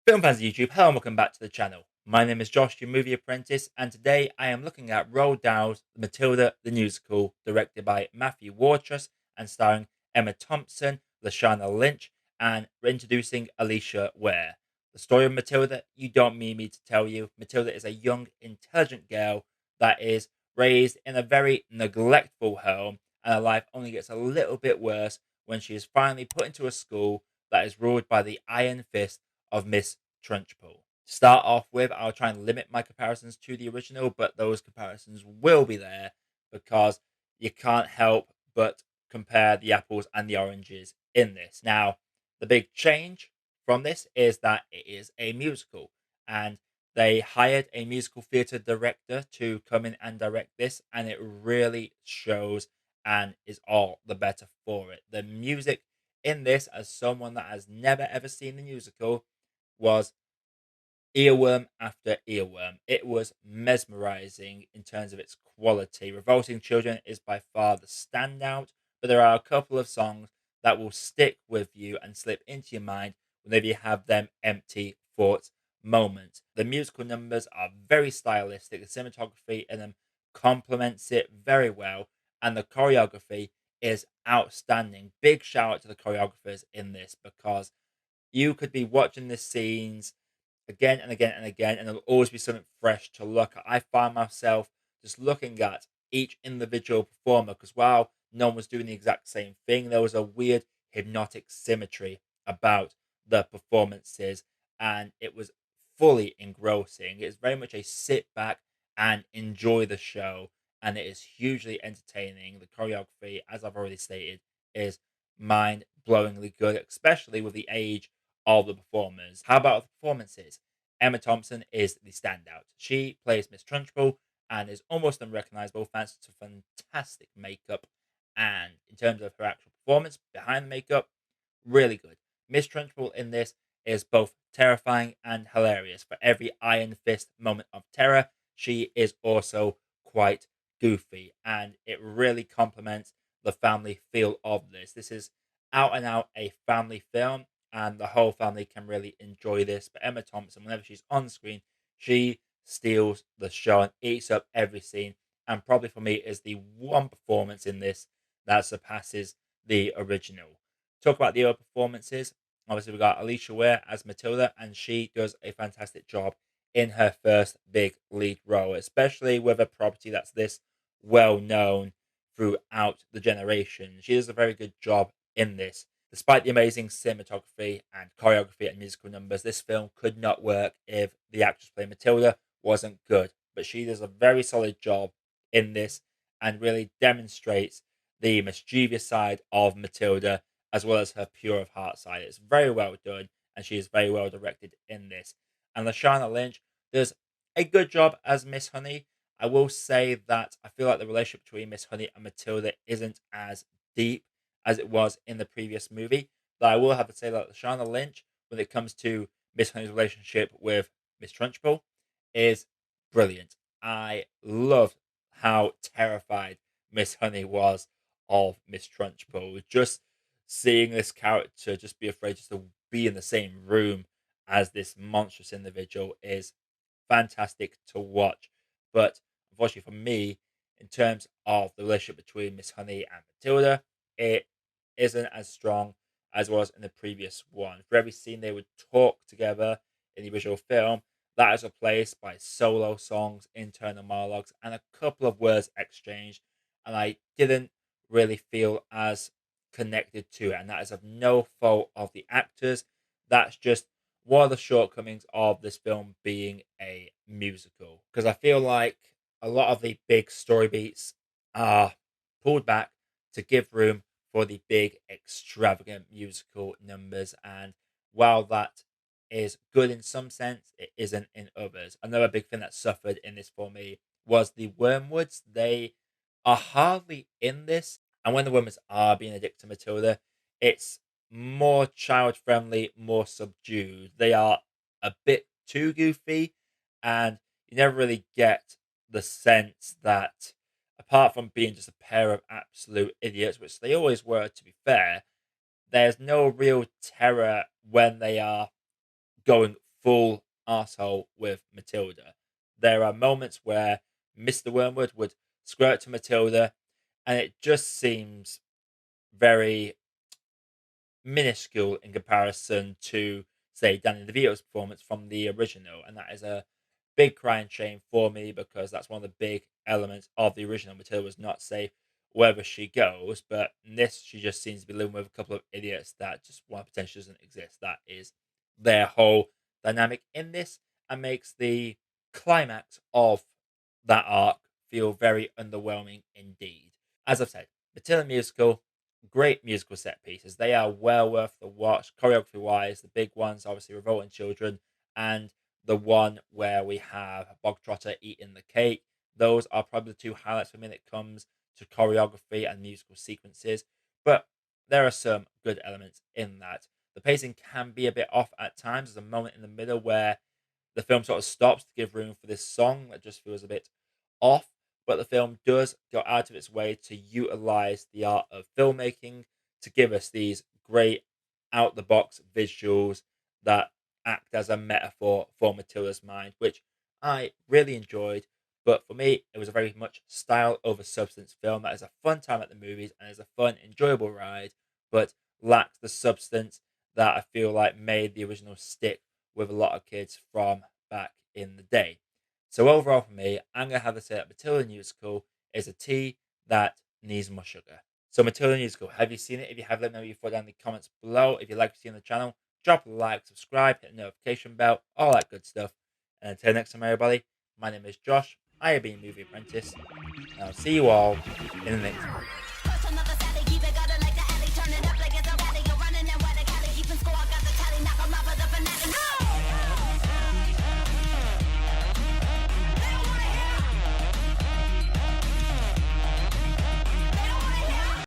Film fans of YouTube, hello and welcome back to the channel. My name is Josh, your movie apprentice, and today I am looking at Roald Dahl's Matilda the Musical, directed by Matthew Warchus and starring Emma Thompson, Lashana Lynch, and introducing Alisha Weir. The story of Matilda, you don't need me to tell you. Matilda is a young, intelligent girl that is raised in a very neglectful home, and her life only gets a little bit worse when she is finally put into a school that is ruled by the iron fist of Miss Trunchbull. To start off with, I'll try and limit my comparisons to the original, but those comparisons will be there because you can't help but compare the apples and the oranges in this. Now, the big change from this is that it is a musical, and they hired a musical theatre director to come in and direct this, and it really shows and is all the better for it. The music in this, as someone that has never ever seen the musical, was earworm after earworm. It was mesmerizing in terms of its quality. Revolting Children is by far the standout, but there are a couple of songs that will stick with you and slip into your mind whenever you have them empty thoughts moments. The musical numbers are very stylistic, the cinematography in them complements it very well, and the choreography is outstanding. Big shout out to the choreographers in this because you could be watching the scenes again and again and again, and there'll always be something fresh to look at. I find myself just looking at each individual performer because while no one was doing the exact same thing, there was a weird hypnotic symmetry about the performances, and it was fully engrossing. It's very much a sit back and enjoy the show, and it is hugely entertaining. The choreography, as I've already stated, is mind blowingly good, especially with the age of the performers. How about the performances? Emma Thompson is the standout. She plays Miss Trunchbull and is almost unrecognizable thanks to fantastic makeup. And in terms of her actual performance behind the makeup, really good. Miss Trunchbull in this is both terrifying and hilarious. For every iron fist moment of terror, she is also quite goofy, and it really complements the family feel of this. This is out and out a family film, and the whole family can really enjoy this. But Emma Thompson, whenever she's on screen, she steals the show and eats up every scene. And probably for me is the one performance in this that surpasses the original. Talk about the other performances. Obviously, we got Alisha Weir as Matilda, and she does a fantastic job in her first big lead role, especially with a property that's this well known throughout the generation. She does a very good job in this. Despite the amazing cinematography and choreography and musical numbers, this film could not work if the actress playing Matilda wasn't good. But she does a very solid job in this and really demonstrates the mischievous side of Matilda as well as her pure of heart side. It's very well done, and she is very well directed in this. And Lashana Lynch does a good job as Miss Honey. I will say that I feel like the relationship between Miss Honey and Matilda isn't as deep as it was in the previous movie. But I will have to say that Lashana Lynch, when it comes to Miss Honey's relationship with Miss Trunchbull, is brilliant. I loved how terrified Miss Honey was of Miss Trunchbull. Just seeing this character just be afraid just to be in the same room as this monstrous individual is fantastic to watch. But unfortunately for me, in terms of the relationship between Miss Honey and Matilda, it isn't as strong as was in the previous one. For every scene they would talk together in the original film, that is replaced by solo songs, internal monologues, and a couple of words exchanged. And I didn't really feel as connected to it. And that is of no fault of the actors. That's just one of the shortcomings of this film being a musical. Because I feel like a lot of the big story beats are pulled back to give room for the big, extravagant musical numbers. And while that is good in some sense, it isn't in others. Another big thing that suffered in this for me was the Wormwoods. They are hardly in this. And when the Wormwoods are being addicted to Matilda, it's more child friendly, more subdued. They are a bit too goofy, and you never really get the sense that, apart from being just a pair of absolute idiots, which they always were, to be fair, there's no real terror when they are going full arsehole with Matilda. There are moments where Mr. Wormwood would squirt to Matilda, and it just seems very minuscule in comparison to, say, Danny DeVito's performance from the original. And that is a big crying shame for me because that's one of the big elements of the original. Matilda was not safe wherever she goes, but in this, she just seems to be living with a couple of idiots that just one potentially doesn't exist. That is their whole dynamic in this and makes the climax of that arc feel very underwhelming indeed. As I've said, Matilda musical, great musical set pieces. They are well worth the watch, choreography wise. The big ones, obviously, Revolting Children, and the one where we have Bog Trotter eating the cake. Those are probably the two highlights for me when it comes to choreography and musical sequences. But there are some good elements in that. The pacing can be a bit off at times. There's a moment in the middle where the film sort of stops to give room for this song that just feels a bit off, but the film does go out of its way to utilize the art of filmmaking to give us these great out the box visuals that act as a metaphor for Matilda's mind, which I really enjoyed. But for me, it was a very much style over substance film that is a fun time at the movies and is a fun, enjoyable ride, but lacked the substance that I feel like made the original stick with a lot of kids from back in the day. So overall for me, I'm gonna have to say that Matilda Musical is a tea that needs more sugar. So Matilda Musical, have you seen it? If you have, let me know your thoughts down in the comments below. If you like what you see on the channel, drop a like, subscribe, hit the notification bell, all that good stuff. And until next time, everybody, my name is Josh. I have been Movie Apprentice, and I'll see you all in the next one.